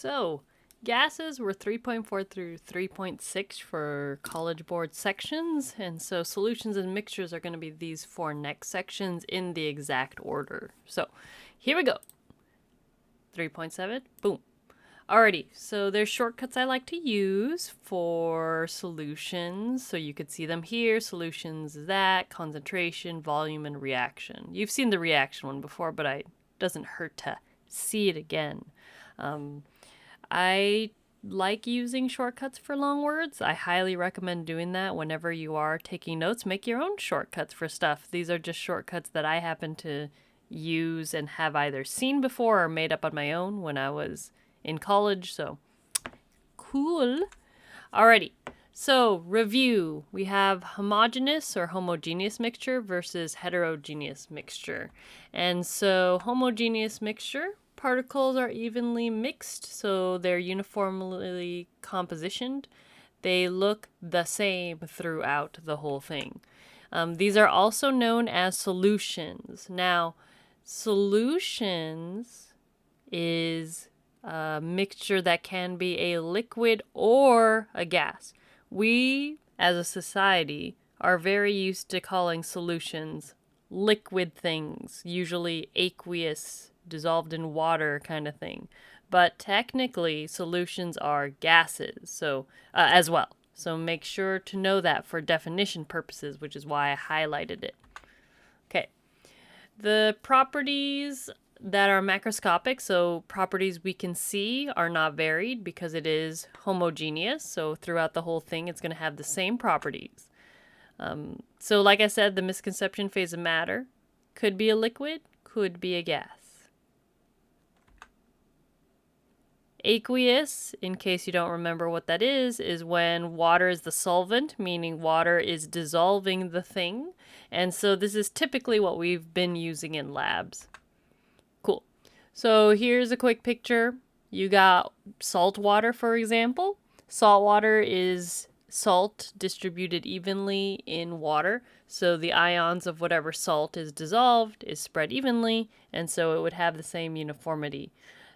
So, gases were 3.4 through 3.6 for College Board sections, and so solutions and mixtures are going to be these four next sections in the exact order. So, here we go. 3.7, boom. Alrighty, so there's shortcuts I like to use for solutions. So you could see them here. Solutions is that, concentration, volume, and reaction. You've seen the reaction one before, but it doesn't hurt to see it again. I like using shortcuts for long words. I highly recommend doing that whenever you are taking notes. Make your own shortcuts for stuff. These are just shortcuts that I happen to use and have either seen before or made up on my own when I was in college. So cool. Alrighty. So review. We have homogeneous or homogeneous mixture versus heterogeneous mixture. And so homogeneous mixture, particles are evenly mixed, so they're uniformly compositioned. They look the same throughout the whole thing. These are also known as solutions. Now, solutions is a mixture that can be a liquid or a gas. We, as a society, are very used to calling solutions liquid things, usually aqueous, dissolved in water kind of thing. But technically, solutions are gases, so as well. So make sure to know that for definition purposes, which is why I highlighted it. Okay. The properties that are macroscopic, so properties we can see, are not varied because it is homogeneous. So throughout the whole thing, it's going to have the same properties. So like I said, the misconception phase of matter could be a liquid, could be a gas. Aqueous, in case you don't remember what that is when water is the solvent, meaning water is dissolving the thing. And so this is typically what we've been using in labs. Cool. So here's a quick picture. You got salt water, for example. Salt water is salt distributed evenly in water. So the ions of whatever salt is dissolved is spread evenly, and so it would have the same uniformity.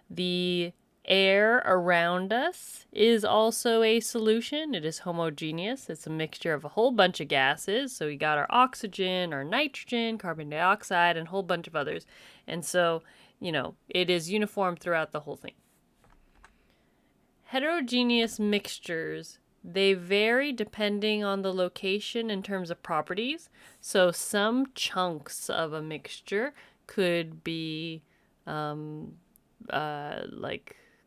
The air around us is also a solution. It is homogeneous. It's a mixture of a whole bunch of gases. So we got our oxygen, our nitrogen, carbon dioxide, and a whole bunch of others. And so, it is uniform throughout the whole thing. Heterogeneous mixtures, they vary depending on the location in terms of properties. So some chunks of a mixture could be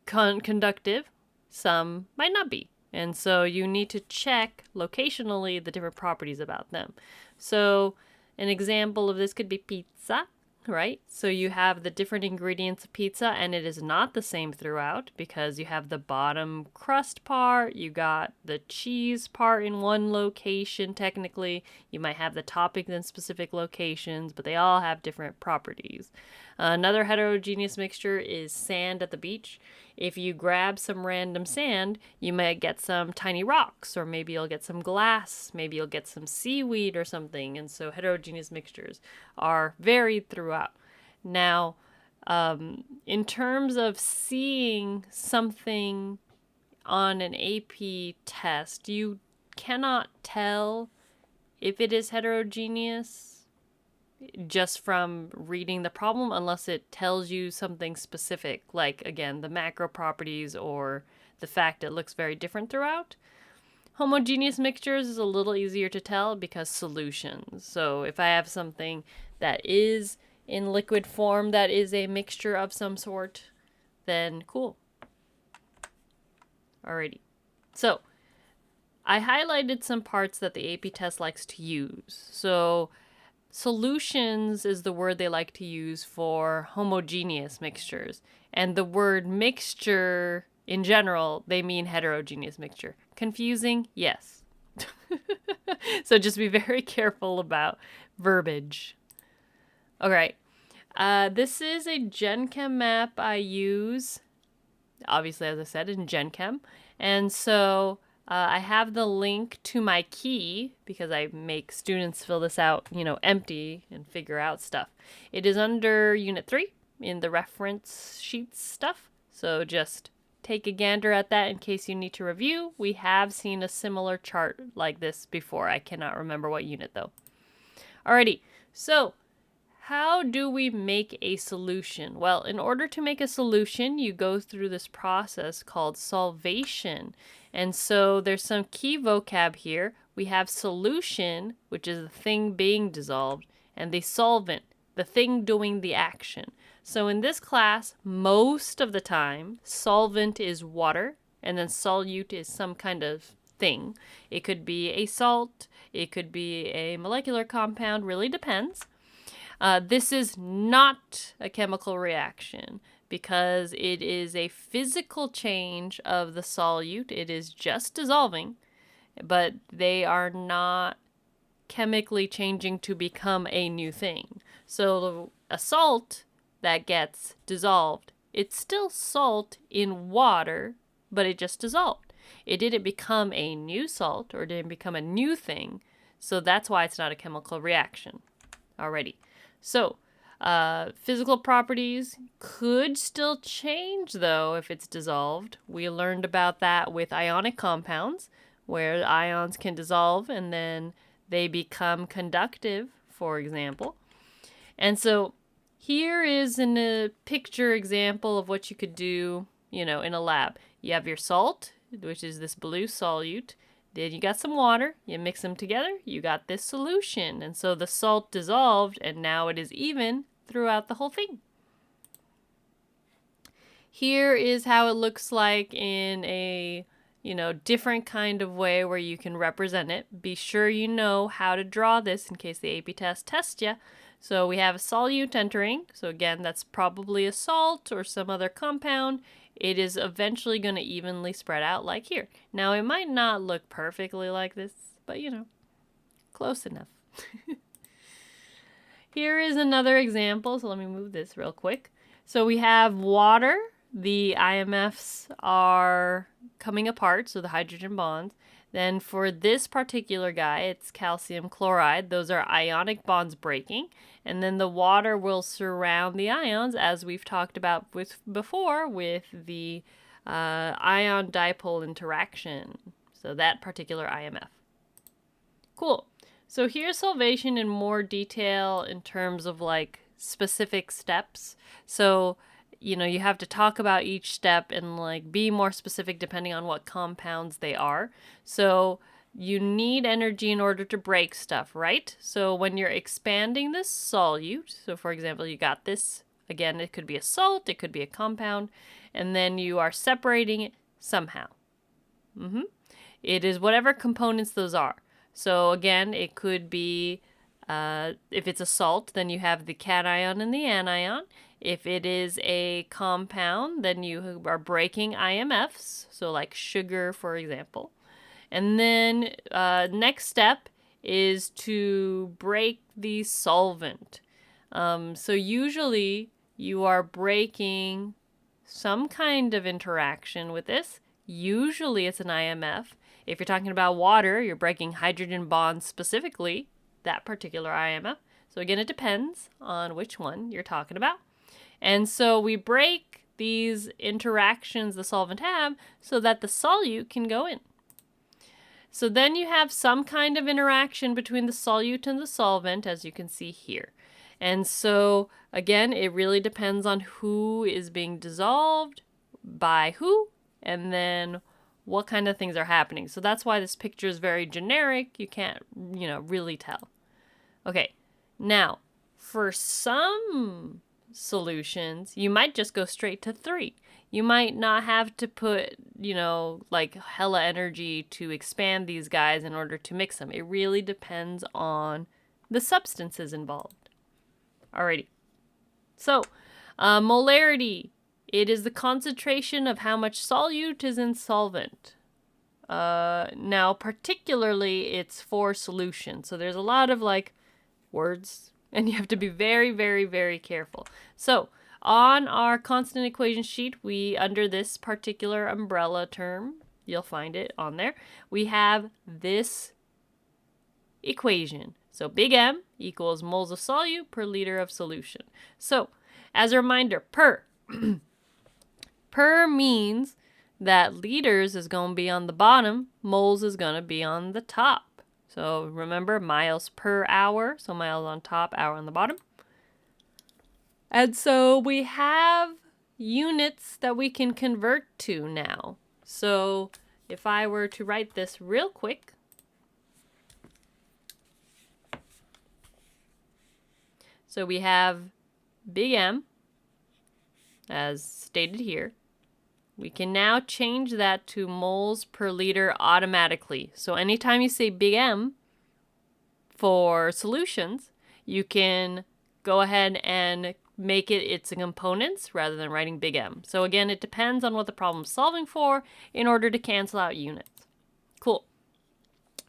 conductive, some might not be. And so you need to check locationally the different properties about them. So an example of this could be pizza, right? So you have the different ingredients of pizza, and it is not the same throughout because you have the bottom crust part, you got the cheese part in one location technically, you might have the toppings in specific locations, but they all have different properties. Another heterogeneous mixture is sand at the beach. If you grab some random sand, you might get some tiny rocks, or maybe you'll get some glass, maybe you'll get some seaweed or something. And so heterogeneous mixtures are varied throughout. Now, in terms of seeing something on an AP test, you cannot tell if it is heterogeneous just from reading the problem unless it tells you something specific, like, again, the macro properties or the fact it looks very different throughout. Homogeneous mixtures is a little easier to tell because solutions. So if I have something that is in liquid form that is a mixture of some sort, then cool. Alrighty. So I highlighted some parts that the AP test likes to use. So solutions is the word they like to use for homogeneous mixtures. And the word mixture, in general, they mean heterogeneous mixture. Confusing? Yes. So just be very careful about verbiage. All right. This is a Gen Chem map I use, obviously, as I said, in Gen Chem. And so I have the link to my key because I make students fill this out, empty and figure out stuff. It is under Unit 3 in the reference sheets stuff. So just take a gander at that in case you need to review. We have seen a similar chart like this before. I cannot remember what unit though. Alrighty, so how do we make a solution? Well, in order to make a solution, you go through this process called solvation. And so there's some key vocab here. We have solution, which is the thing being dissolved, and the solvent, the thing doing the action. So in this class, most of the time, solvent is water, and then solute is some kind of thing. It could be a salt, it could be a molecular compound, really depends. This is not a chemical reaction because it is a physical change of the solute. It is just dissolving, but they are not chemically changing to become a new thing. So a salt that gets dissolved, it's still salt in water, but it just dissolved. It didn't become a new salt or didn't become a new thing, so that's why it's not a chemical reaction. Alrighty. So, physical properties could still change, though, if it's dissolved. We learned about that with ionic compounds, where ions can dissolve and then they become conductive, for example. And so, here is a picture example of what you could do, in a lab. You have your salt, which is this blue solute. Then you got some water, you mix them together, you got this solution. And so the salt dissolved, and now it is even throughout the whole thing. Here is how it looks like in a, different kind of way where you can represent it. Be sure you know how to draw this in case the AP test tests you. So we have a solute entering. So again, that's probably a salt or some other compound. It is eventually going to evenly spread out like here. Now, it might not look perfectly like this, but close enough. Here is another example. So let me move this real quick. So we have water. The IMFs are coming apart, so the hydrogen bonds. Then for this particular guy, it's calcium chloride. Those are ionic bonds breaking. And then the water will surround the ions, as we've talked about before with the ion dipole interaction. So that particular IMF. Cool. So here's solvation in more detail in terms of specific steps. So you have to talk about each step and be more specific depending on what compounds they are. So you need energy in order to break stuff, right? So when you're expanding this solute, so for example, you got this, again, it could be a salt, it could be a compound, and then you are separating it somehow. It is whatever components those are. So again, it could be, if it's a salt, then you have the cation and the anion. If it is a compound, then you are breaking IMFs, so like sugar, for example. And then next step is to break the solvent. So usually you are breaking some kind of interaction with this. Usually it's an IMF. If you're talking about water, you're breaking hydrogen bonds specifically, that particular IMF. So again, it depends on which one you're talking about. And so we break these interactions the solvent have so that the solute can go in. So then you have some kind of interaction between the solute and the solvent, as you can see here. And so, again, it really depends on who is being dissolved by who, and then what kind of things are happening. So that's why this picture is very generic. You can't, really tell. Okay, now, for some solutions, you might just go straight to 3. You might not have to put, hella energy to expand these guys in order to mix them. It really depends on the substances involved. Alrighty. So, molarity. It is the concentration of how much solute is in solvent. Now, particularly, it's for solution. So there's a lot of words, and you have to be very, very, very careful. So on our constant equation sheet, under this particular umbrella term, you'll find it on there, we have this equation. So big M equals moles of solute per liter of solution. So as a reminder, per. Per means that liters is going to be on the bottom, moles is going to be on the top. So remember, miles per hour. So miles on top, hour on the bottom. And so we have units that we can convert to now. So if I were to write this real quick, so we have big M, as stated here. We can now change that to moles per liter automatically. So anytime you say big M for solutions, you can go ahead and make it its components rather than writing big M. So again, it depends on what the problem's solving for in order to cancel out units. Cool.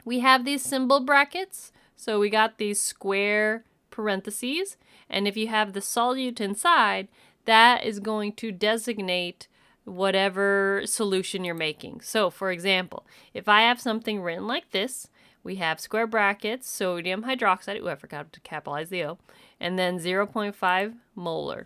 We have these symbol brackets. So we got these square parentheses. And if you have the solute inside, that is going to designate whatever solution you're making. So for example, if I have something written like this, we have square brackets, sodium hydroxide, I forgot to capitalize the O, and then 0.5 molar.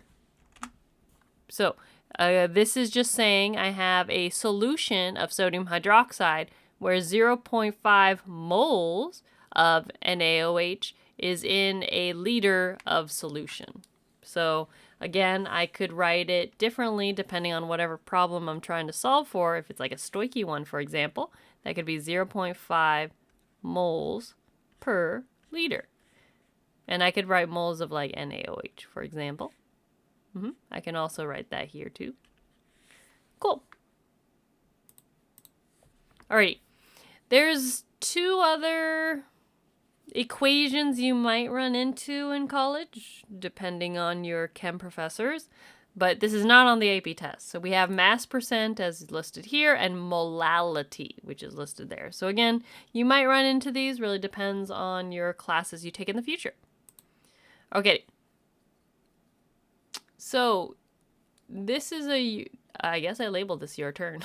So this is just saying I have a solution of sodium hydroxide where 0.5 moles of NaOH is in a liter of solution. So again, I could write it differently depending on whatever problem I'm trying to solve for. If it's like a Stoichkey one, for example, that could be 0.5 moles per liter. And I could write moles of like NaOH, for example. I can also write that here too. Cool. Alrighty. There's two other equations you might run into in college, depending on your chem professors, but this is not on the AP test. So we have mass percent as listed here and molality, which is listed there. So again, you might run into these, really depends on your classes you take in the future. Okay. So this is I guess I labeled this your turn.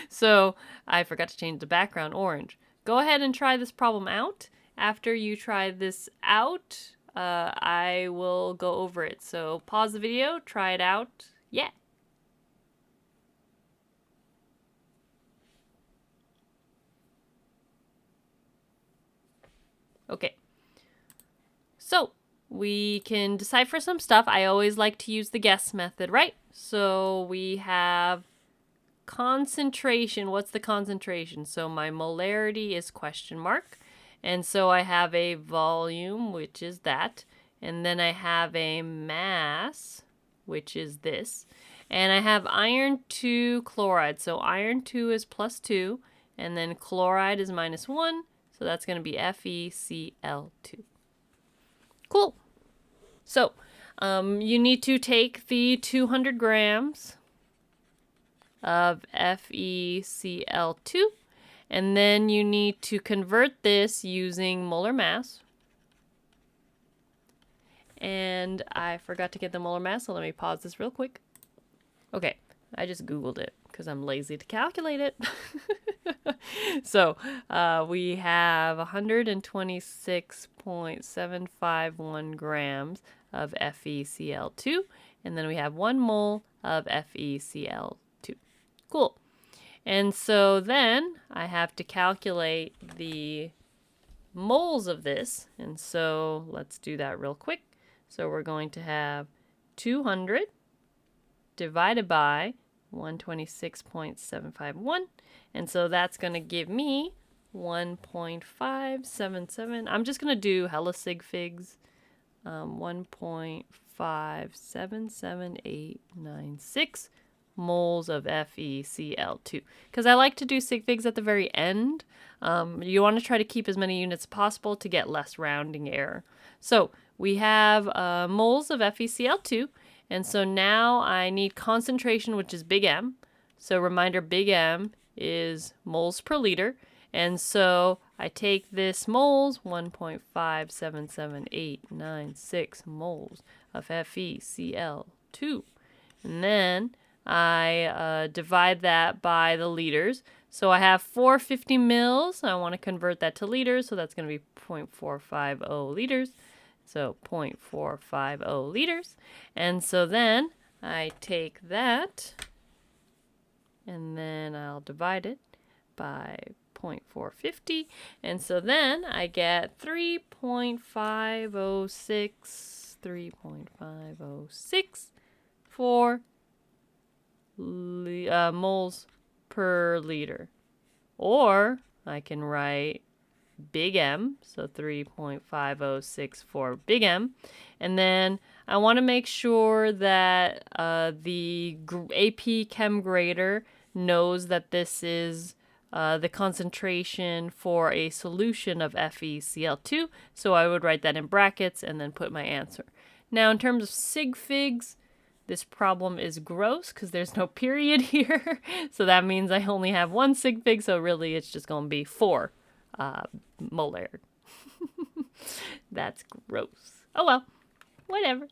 So I forgot to change the background orange. Go ahead and try this problem out. After you try this out, I will go over it. So pause the video, try it out. Yeah. Okay. So we can decipher some stuff. I always like to use the guess method, right? So we have concentration. What's the concentration? So my molarity is question mark. And so I have a volume, which is that. And then I have a mass, which is this. And I have iron 2 chloride. So iron 2 is +2. And then chloride is -1. So that's going to be FeCl2. Cool. So you need to take the 200 grams of FeCl2, and then you need to convert this using molar mass. And I forgot to get the molar mass, so let me pause this real quick. Okay, I just Googled it because I'm lazy to calculate it. So we have 126.751 grams of FeCl2, and then we have 1 mole of FeCl2. Cool. And so then I have to calculate the moles of this. And so let's do that real quick. So we're going to have 200 divided by 126.751. And so that's going to give me 1.577. I'm just going to do hella sig figs. 1.577896 moles of FeCl2. Because I like to do sig figs at the very end. You want to try to keep as many units as possible to get less rounding error. So we have moles of FeCl2. And so now I need concentration, which is big M. So reminder, big M is moles per liter. And so I take this moles, 1.577896 moles of FeCl2. And then I divide that by the liters. So I have 450 mils. I want to convert that to liters. So that's going to be 0.450 liters. So 0.450 liters. And so then I take that and then I'll divide it by 0.450, and so then I get 3.506 for moles per liter. Or I can write big M, so 3.506 for big M. And then I want to make sure that the AP Chem grader knows that this is the concentration for a solution of FeCl2. So I would write that in brackets and then put my answer. Now in terms of sig figs, this problem is gross because there's no period here. So that means I only have one sig fig, so really it's just going to be 4 molar. That's gross. Oh well, whatever.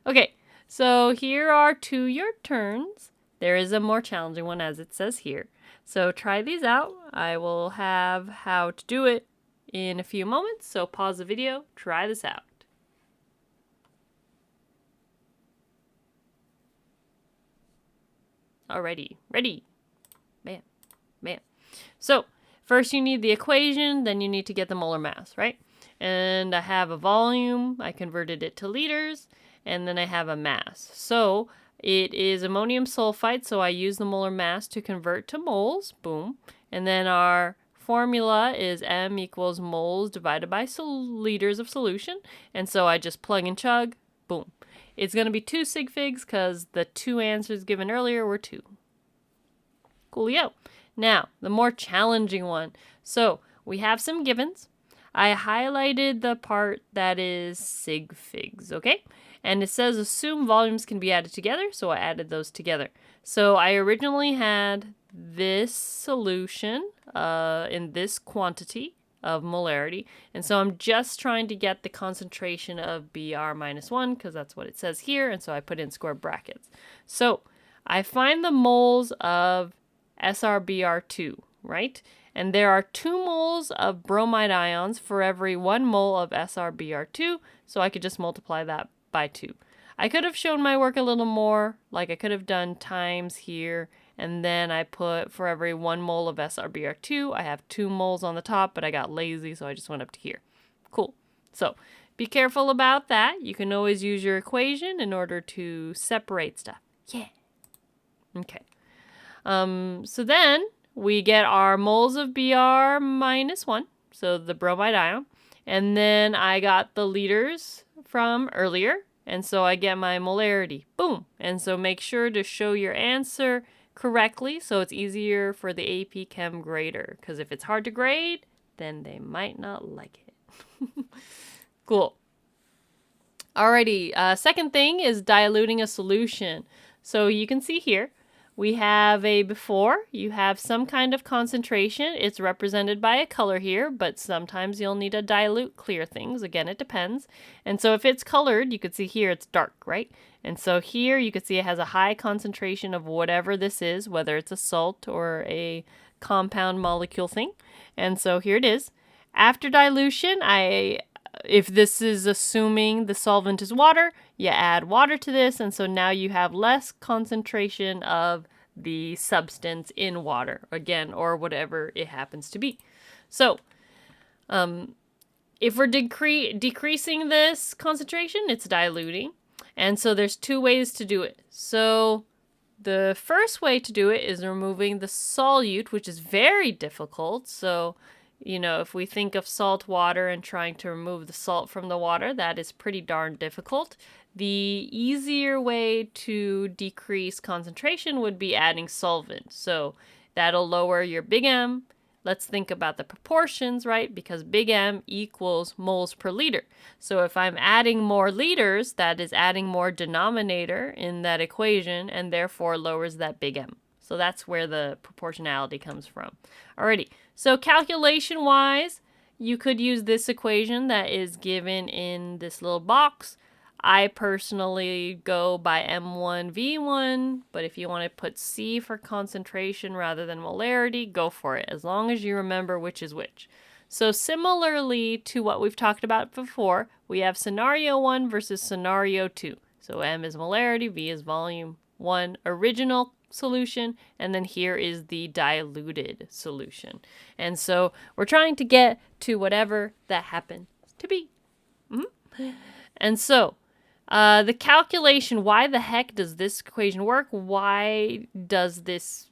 Okay, so here are 2 your turns. There is a more challenging one as it says here. So try these out. I will have how to do it in a few moments. So pause the video, try this out. Alrighty, ready. Bam, bam. So first you need the equation, then you need to get the molar mass, right? And I have a volume, I converted it to liters, and then I have a mass. So it is ammonium sulfite, so I use the molar mass to convert to moles, boom. And then our formula is M equals moles divided by liters of solution. And so I just plug and chug, boom. It's going to be 2 sig figs because the 2 answers given earlier were 2. Coolio. Now, the more challenging one. So, we have some givens. I highlighted the part that is sig figs, okay? And it says assume volumes can be added together, so I added those together. So, I originally had this solution in this quantity of molarity. And so I'm just trying to get the concentration of Br minus 1 because that's what it says here. And so I put in square brackets. So I find the moles of SrBr2, right? And there are 2 moles of bromide ions for every 1 mole of SrBr2. So I could just multiply that by 2. I could have shown my work a little more, like I could have done times here, and then I put for every 1 mole of SrBr2, I have 2 moles on the top, but I got lazy, so I just went up to here. Cool. So be careful about that. You can always use your equation in order to separate stuff. Yeah. Okay. So then we get our moles of Br minus 1, so the bromide ion, and then I got the liters from earlier. And so I get my molarity. Boom. And so make sure to show your answer correctly so it's easier for the AP Chem grader. Because if it's hard to grade, then they might not like it. Cool. Alrighty. Second thing is diluting a solution. So you can see here, we have a before, you have some kind of concentration. It's represented by a color here, but sometimes you'll need to dilute clear things. Again, it depends. And so if it's colored, you could see here it's dark, right? And so here you could see it has a high concentration of whatever this is, whether it's a salt or a compound molecule thing. And so here it is. After dilution, if this is assuming the solvent is water, you add water to this, and so now you have less concentration of the substance in water, again, or whatever it happens to be. So, if we're decreasing this concentration, it's diluting. And so there's 2 ways to do it. So the first way to do it is removing the solute, which is very difficult. So if we think of salt water and trying to remove the salt from the water, that is pretty darn difficult. The easier way to decrease concentration would be adding solvent. So that'll lower your big M. Let's think about the proportions, right? Because big M equals moles per liter. So if I'm adding more liters, that is adding more denominator in that equation and therefore lowers that big M. So that's where the proportionality comes from. Alrighty, so calculation-wise, you could use this equation that is given in this little box. I personally go by M1V1, but if you want to put C for concentration rather than molarity, go for it, as long as you remember which is which. So similarly to what we've talked about before, we have scenario 1 versus scenario 2. So M is molarity, V is volume, one original solution, and then here is the diluted solution. And so we're trying to get to whatever that happens to be. And so the calculation, why the heck does this equation work? Why does this,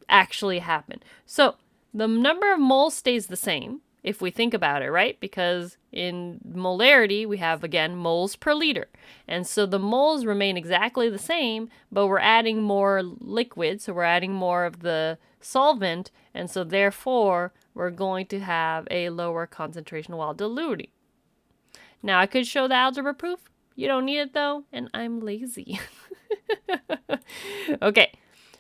actually happen? So the number of moles stays the same if we think about it, right? Because in molarity, we have, again, moles per liter. And so the moles remain exactly the same, but we're adding more liquid, so we're adding more of the solvent, and so therefore, we're going to have a lower concentration while diluting. Now, I could show the algebra proof. You don't need it, though, and I'm lazy. Okay,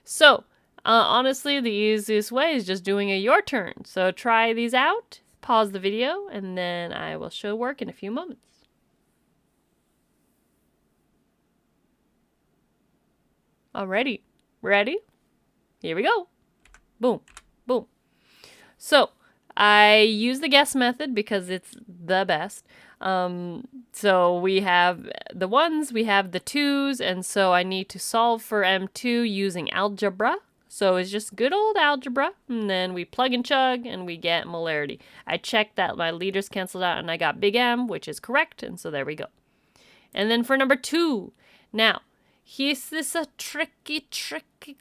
so honestly, the easiest way is just doing a your turn. So try these out, pause the video, and then I will show work in a few moments. Alrighty, ready? Here we go. Boom, boom. So I use the guess method because it's the best. So we have the ones, we have the twos, and so I need to solve for M2 using algebra. So it's just good old algebra, and then we plug and chug, and we get molarity. I checked that my liters canceled out, and I got big M, which is correct, and so there we go. And then for number 2, now, is this a tricky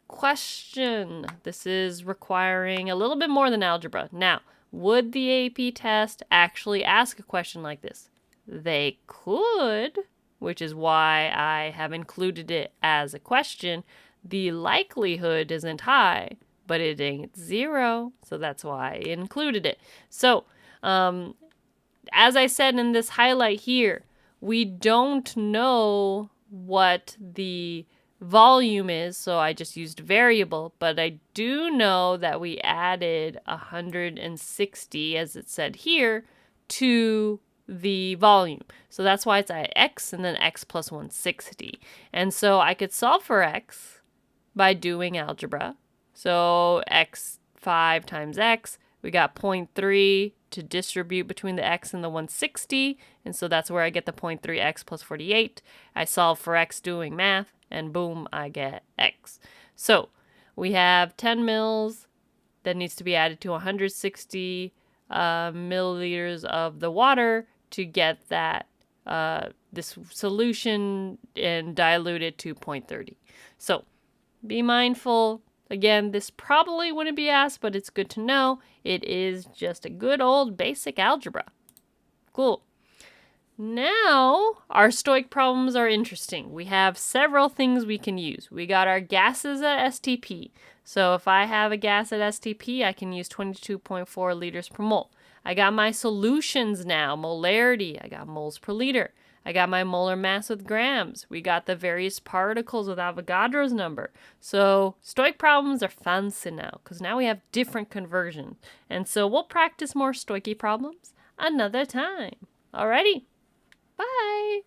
question? This is requiring a little bit more than algebra. Now, would the AP test actually ask a question like this? They could, which is why I have included it as a question. The likelihood isn't high, but it ain't 0, so that's why I included it. So, as I said in this highlight here, we don't know what the volume is, so I just used variable, but I do know that we added 160, as it said here, to the volume. So that's why it's at x and then x plus 160. And so I could solve for x by doing algebra. So x5 times x, we got 0.3 to distribute between the x and the 160, and so that's where I get the 0.3x plus 48. I solve for x doing math, and boom, I get x. So we have 10 mils that needs to be added to 160 milliliters of the water to get that this solution and dilute it to 0.30. So be mindful. Again, this probably wouldn't be asked, but it's good to know. It is just a good old basic algebra. Cool. Now, our stoic problems are interesting. We have several things we can use. We got our gases at STP. So if I have a gas at STP, I can use 22.4 liters per mole. I got my solutions now, molarity. I got moles per liter. I got my molar mass with grams. We got the various particles with Avogadro's number. So stoic problems are fancy now because now we have different conversions. And so we'll practice more stoicy problems another time. Alrighty, bye.